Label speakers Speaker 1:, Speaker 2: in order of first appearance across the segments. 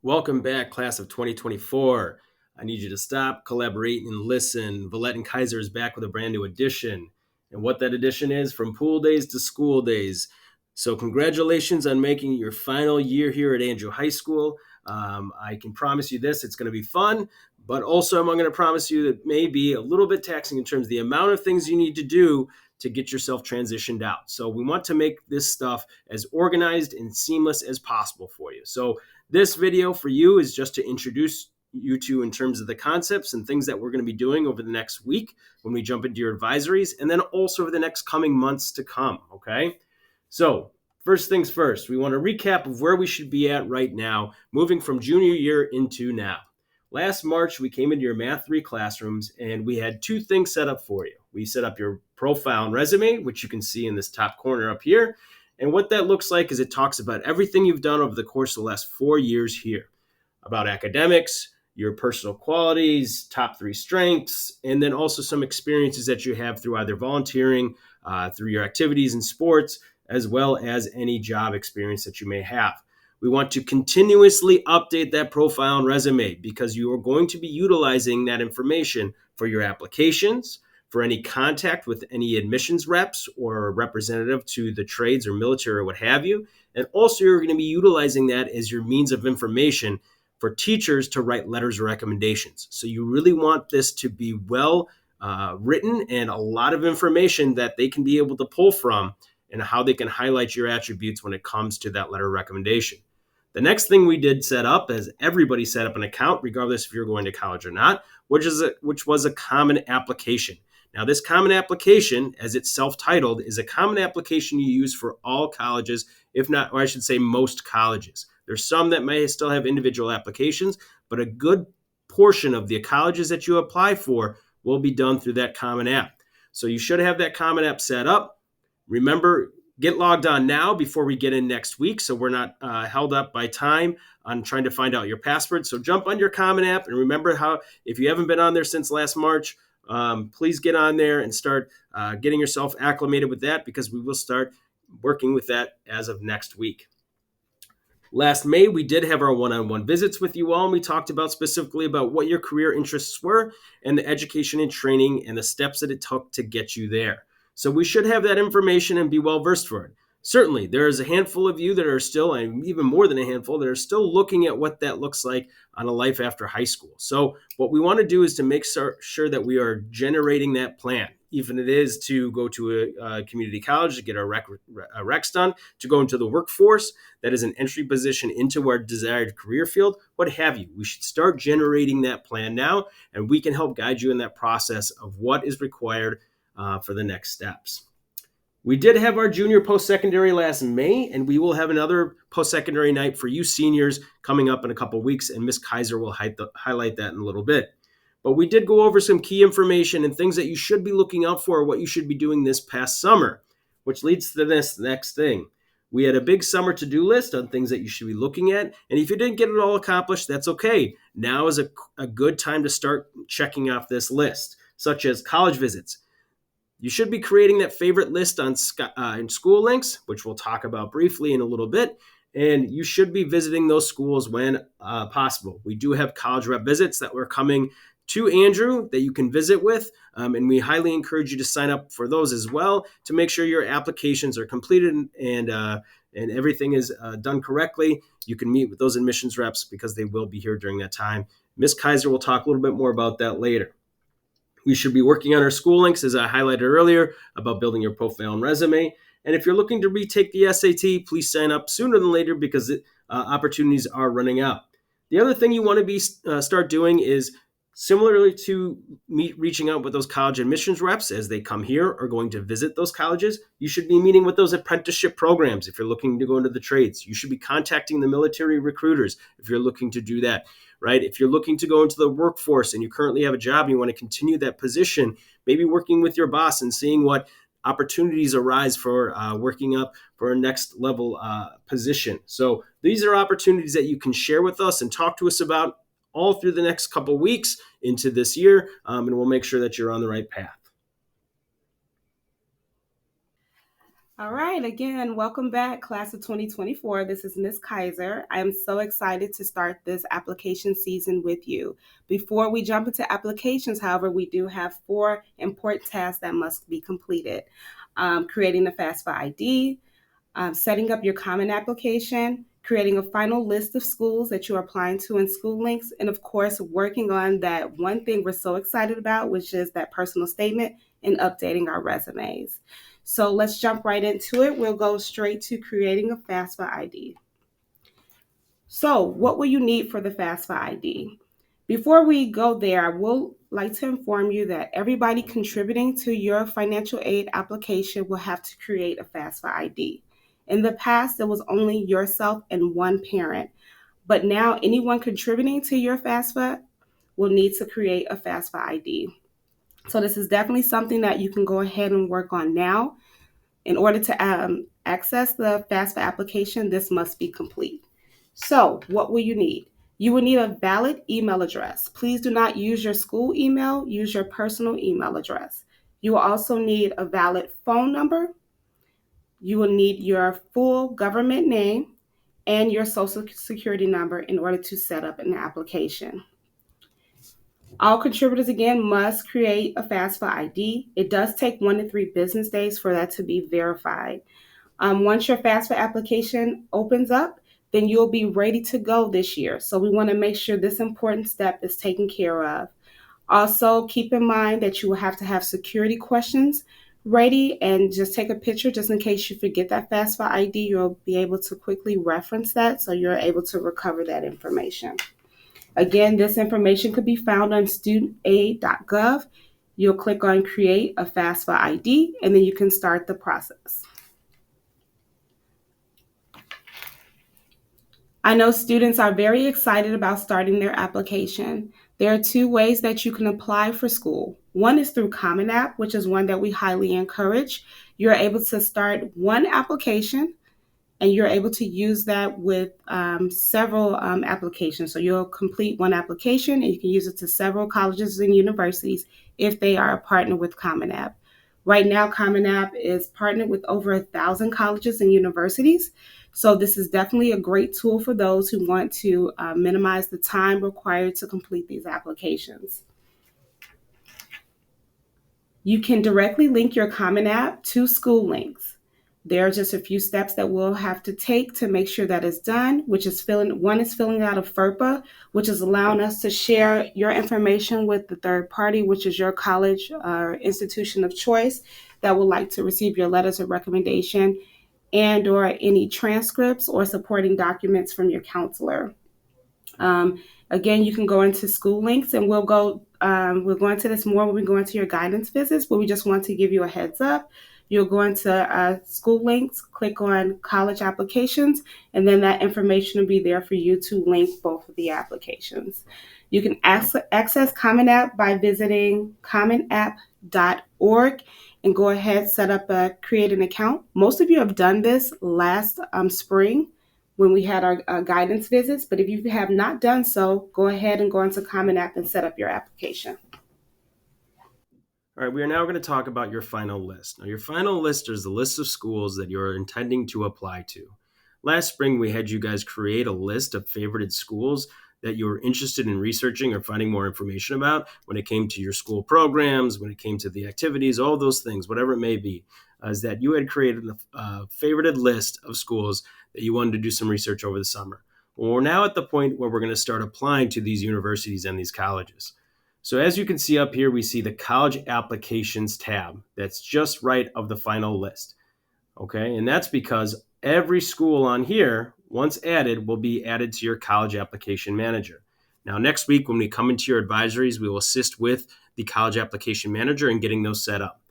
Speaker 1: Welcome back, class of 2024. I need you to stop, collaborate, and listen. Vallette and Kaiser is back with a brand new edition. And what that edition is, from pool days to school days. So, congratulations on making your final year here at Andrew High School. I can promise you this, it's going to be fun, but also I'm going to promise you that it may be a little bit taxing in terms of the amount of things you need to do to get yourself transitioned out. So, we want to make this stuff as organized and seamless as possible for you. So, this video for you is just to introduce you to in terms of the concepts and things that we're going to be doing over the next week when we jump into your advisories, and then also over the next coming months to come, okay? So first things first, we want to recap of where we should be at right now, moving from junior year into now. Last March, we came into your Math 3 classrooms, and we had two things set up for you. We set up your profile and resume, which you can see in this top corner up here. And what that looks like is it talks about everything you've done over the course of the last 4 years here, about academics, your personal qualities, top 3 strengths, and then also some experiences that you have through either volunteering, through your activities in sports, as well as any job experience that you may have. We want to continuously update that profile and resume because you are going to be utilizing that information for your applications, for any contact with any admissions reps or representative to the trades or military or what have you. And also you're going to be utilizing that as your means of information for teachers to write letters of recommendations. So you really want this to be well written and a lot of information that they can be able to pull from and how they can highlight your attributes when it comes to that letter of recommendation. The next thing we did set up is everybody set up an account, regardless if you're going to college or not, which was a common application. Now, this common application, as it's self-titled, is a common application you use for all colleges, if not, or I should say most colleges. There's some that may still have individual applications, but a good portion of the colleges that you apply for will be done through that common app. So you should have that common app set up. Remember, get logged on now before we get in next week so we're not held up by time on trying to find out your password. So jump on your common app and remember how, if you haven't been on there since last March, please get on there and start getting yourself acclimated with that because we will start working with that as of next week. Last May, we did have our one-on-one visits with you all, and we talked about specifically about what your career interests were and the education and training and the steps that it took to get you there. So we should have that information and be well-versed for it. Certainly, there is a handful of you that are still, and even more than a handful, that are still looking at what that looks like on a life after high school. So what we want to do is to make sure that we are generating that plan, even if it is to go to a community college to get our recs done, to go into the workforce, that is an entry position into our desired career field, what have you. We should start generating that plan now, and we can help guide you in that process of what is required for the next steps. We did have our junior post-secondary last May, and we will have another post-secondary night for you seniors coming up in a couple weeks, and Ms. Kaiser will highlight that in a little bit. But we did go over some key information and things that you should be looking out for, what you should be doing this past summer, which leads to this next thing. We had a big summer to-do list on things that you should be looking at, and if you didn't get it all accomplished, that's okay. Now is a good time to start checking off this list, such as college visits. You should be creating that favorite list on in School Links, which we'll talk about briefly in a little bit, and you should be visiting those schools when possible. We do have college rep visits that we're coming to Andrew that you can visit with, and we highly encourage you to sign up for those as well to make sure your applications are completed and everything is done correctly. You can meet with those admissions reps because they will be here during that time. Ms. Kaiser will talk a little bit more about that later. We should be working on our School Links, as I highlighted earlier, about building your profile and resume. And if you're looking to retake the SAT, please sign up sooner than later because opportunities are running out. The other thing you want to start doing is, similarly to reaching out with those college admissions reps as they come here or going to visit those colleges, you should be meeting with those apprenticeship programs if you're looking to go into the trades. You should be contacting the military recruiters if you're looking to do that, right? If you're looking to go into the workforce and you currently have a job and you want to continue that position, maybe working with your boss and seeing what opportunities arise for working up for a next level position. So these are opportunities that you can share with us and talk to us about all through the next couple weeks into this year, and we'll make sure that you're on the right path.
Speaker 2: All right, again, welcome back, class of 2024. This is Miss Kaiser. I am so excited to start this application season with you. Before we jump into applications, however, we do have 4 important tasks that must be completed. Creating the FAFSA ID, setting up your Common application, creating a final list of schools that you're applying to in School Links, and of course, working on that one thing we're so excited about, which is that personal statement and updating our resumes. So let's jump right into it. We'll go straight to creating a FAFSA ID. So, what will you need for the FAFSA ID? Before we go there, I will like to inform you that everybody contributing to your financial aid application will have to create a FAFSA ID. In the past, it was only yourself and one parent, but now anyone contributing to your FAFSA will need to create a FAFSA ID. So, this is definitely something that you can go ahead and work on now. In order to access the FAFSA application, this must be complete. So, what will you need? You will need a valid email address. Please do not use your school email, use your personal email address. You will also need a valid phone number. You will need your full government name and your social security number in order to set up an application. All contributors again must create a FAFSA ID. It does take 1 to 3 business days for that to be verified. Once your FAFSA application opens up, then you'll be ready to go this year. So we want to make sure this important step is taken care of. Also, keep in mind that you will have to have security questions ready and just take a picture just in case you forget that FAFSA ID. You'll be able to quickly reference that so you're able to recover that information. Again, this information could be found on studentaid.gov. You'll click on Create a FAFSA ID and then you can start the process. I know students are very excited about starting their application. There are 2 ways that you can apply for school. One is through Common App, which is one that we highly encourage. You're able to start one application and you're able to use that with several applications. So you'll complete one application and you can use it to several colleges and universities if they are a partner with Common App. Right now, Common App is partnered with over 1,000 colleges and universities. So this is definitely a great tool for those who want to minimize the time required to complete these applications. You can directly link your Common App to School Links. There are just a few steps that we'll have to take to make sure that is done, which is filling out a FERPA, which is allowing us to share your information with the third party, which is your college or institution of choice that would like to receive your letters of recommendation and or any transcripts or supporting documents from your counselor. Again, you can go into School Links, and we'll go into this more when we go into your guidance visits, but we just want to give you a heads up. You'll go into School Links, click on college applications, and then that information will be there for you to link both of the applications. You can access Common App by visiting commonapp.org and go ahead, create an account. Most of you have done this last spring when we had our guidance visits, but if you have not done so, go ahead and go into Common App and set up your application.
Speaker 1: All right, we are now going to talk about your final list. Now, your final list is the list of schools that you're intending to apply to. Last spring, we had you guys create a list of favorited schools that you were interested in researching or finding more information about when it came to your school programs, when it came to the activities, all those things, whatever it may be, is that you had created a favorited list of schools that you wanted to do some research over the summer. Well, we're now at the point where we're going to start applying to these universities and these colleges. So as you can see up here, we see the college applications tab. That's just right of the final list. Okay, and that's because every school on here, once added, will be added to your college application manager. Now, next week, when we come into your advisories, we will assist with the college application manager in getting those set up.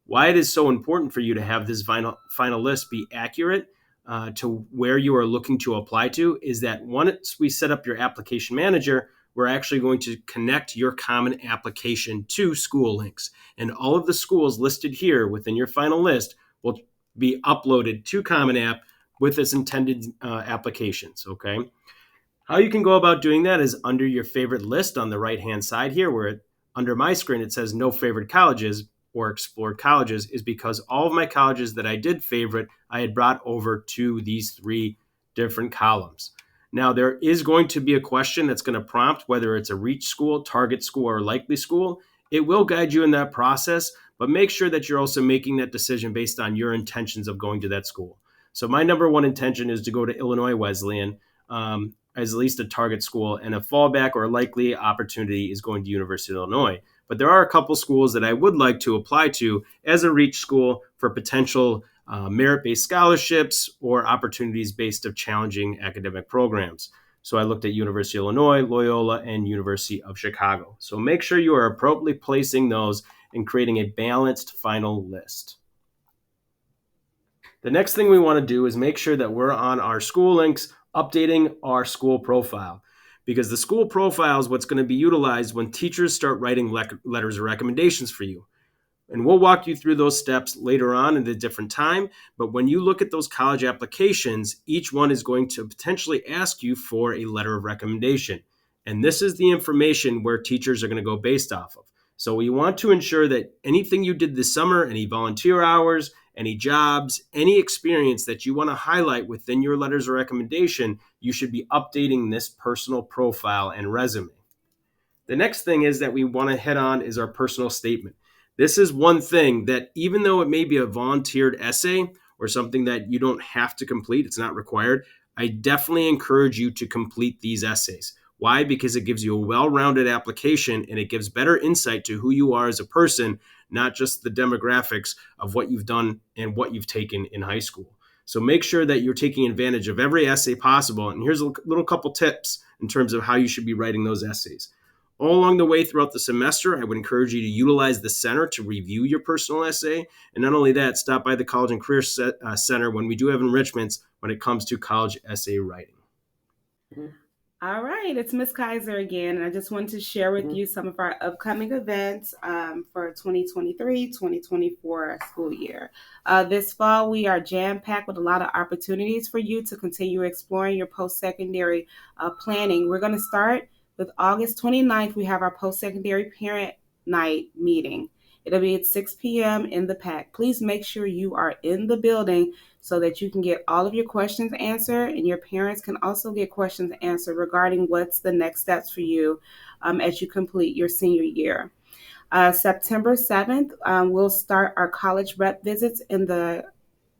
Speaker 1: Why it is so important for you to have this final list be accurate to where you are looking to apply to is that once we set up your application manager, we're actually going to connect your common application to School Links. And all of the schools listed here within your final list will be uploaded to Common App with its intended applications, okay? How you can go about doing that is under your favorite list on the right-hand side here, where under my screen it says no favorite colleges. or explored colleges is because all of my colleges that I did favorite, I had brought over to these 3 different columns. Now, there is going to be a question that's going to prompt whether it's a reach school, target school, or likely school. It will guide you in that process, but make sure that you're also making that decision based on your intentions of going to that school. So my number one intention is to go to Illinois Wesleyan as at least a target school, and a fallback or likely opportunity is going to University of Illinois. But there are a couple schools that I would like to apply to as a reach school for potential merit-based scholarships or opportunities based of challenging academic programs. So I looked at University of Illinois, Loyola, and University of Chicago. So make sure you are appropriately placing those and creating a balanced final list. The next thing we want to do is make sure that we're on our school links, updating our school profile, because the school profile is what's going to be utilized when teachers start writing letters of recommendations for you. And we'll walk you through those steps later on at a different time. But when you look at those college applications, each one is going to potentially ask you for a letter of recommendation. And this is the information where teachers are going to go based off of. So we want to ensure that anything you did this summer, any volunteer hours, any jobs, any experience that you want to highlight within your letters of recommendation, you should be updating this personal profile and resume. The next thing is that we want to head on is our personal statement. This is one thing that even though it may be a volunteered essay or something that you don't have to complete, it's not required, I definitely encourage you to complete these essays. Why? Because it gives you a well-rounded application and it gives better insight to who you are as a person, not just the demographics of what you've done and what you've taken in high school. So make sure that you're taking advantage of every essay possible. And here's a little couple tips in terms of how you should be writing those essays. All along the way throughout the semester, I would encourage you to utilize the center to review your personal essay. And not only that, stop by the College and Career Center when we do have enrichments when it comes to college essay writing.
Speaker 2: All right, it's Ms. Kaiser again, and I just wanted to share with you some of our upcoming events for 2023-2024 school year. This fall, we are jam-packed with a lot of opportunities for you to continue exploring your post-secondary planning. We're going to start with August 29th. We have our post-secondary parent night meeting. It'll be at 6 p.m. in the PAC. Please make sure you are in the building so that you can get all of your questions answered, and your parents can also get questions answered regarding what's the next steps for you as you complete your senior year. September 7th, we'll start our college rep visits in the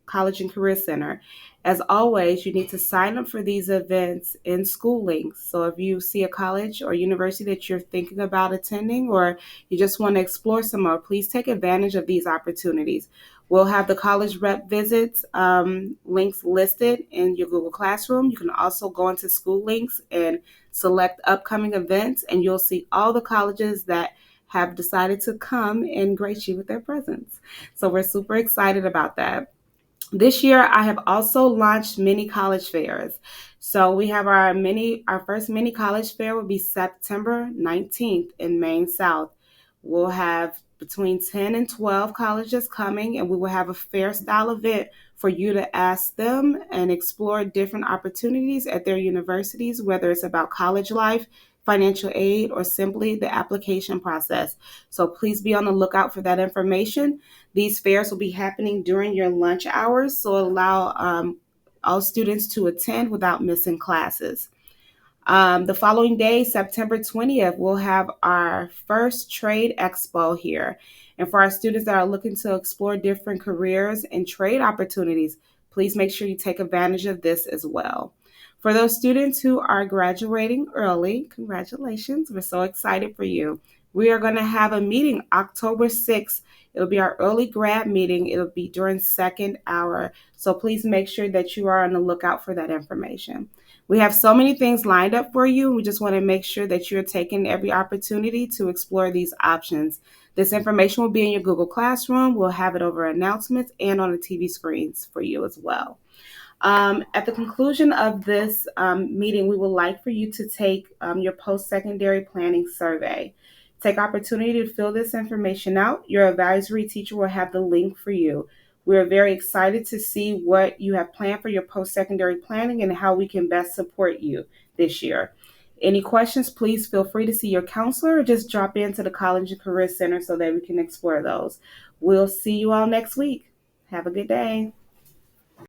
Speaker 2: College and Career Center. As always, you need to sign up for these events in school links. So if you see a college or university that you're thinking about attending, or you just want to explore some more, please take advantage of these opportunities. We'll have the college rep visits links listed in your Google Classroom. You can also go into school links and select upcoming events, and you'll see all the colleges that have decided to come and grace you with their presence. So we're super excited about that. This year, I have also launched mini college fairs. So we have our first mini college fair will be September 19th in Maine South. We'll have between 10 and 12 colleges coming, and we will have a fair style event for you to ask them and explore different opportunities at their universities, whether it's about college life, financial aid, or simply the application process. So please be on the lookout for that information. These fairs will be happening during your lunch hours, so allow all students to attend without missing classes. The following day, September 20th, we'll have our first trade expo here. And for our students that are looking to explore different careers and trade opportunities, please make sure you take advantage of this as well. For those students who are graduating early, congratulations. We're so excited for you. We are going to have a meeting October 6th. It'll be our early grad meeting. It'll be during second hour. So please make sure that you are on the lookout for that information. We have so many things lined up for you. We just want to make sure that you're taking every opportunity to explore these options. This information will be in your Google Classroom. We'll have it over announcements and on the TV screens for you as well. At the conclusion of this meeting, we would like for you to take your post-secondary planning survey. Take opportunity to fill this information out. Your advisory teacher will have the link for you. We are very excited to see what you have planned for your post-secondary planning and how we can best support you this year. Any questions, please feel free to see your counselor or just drop into the College and Career Center so that we can explore those. We'll see you all next week. Have a good day.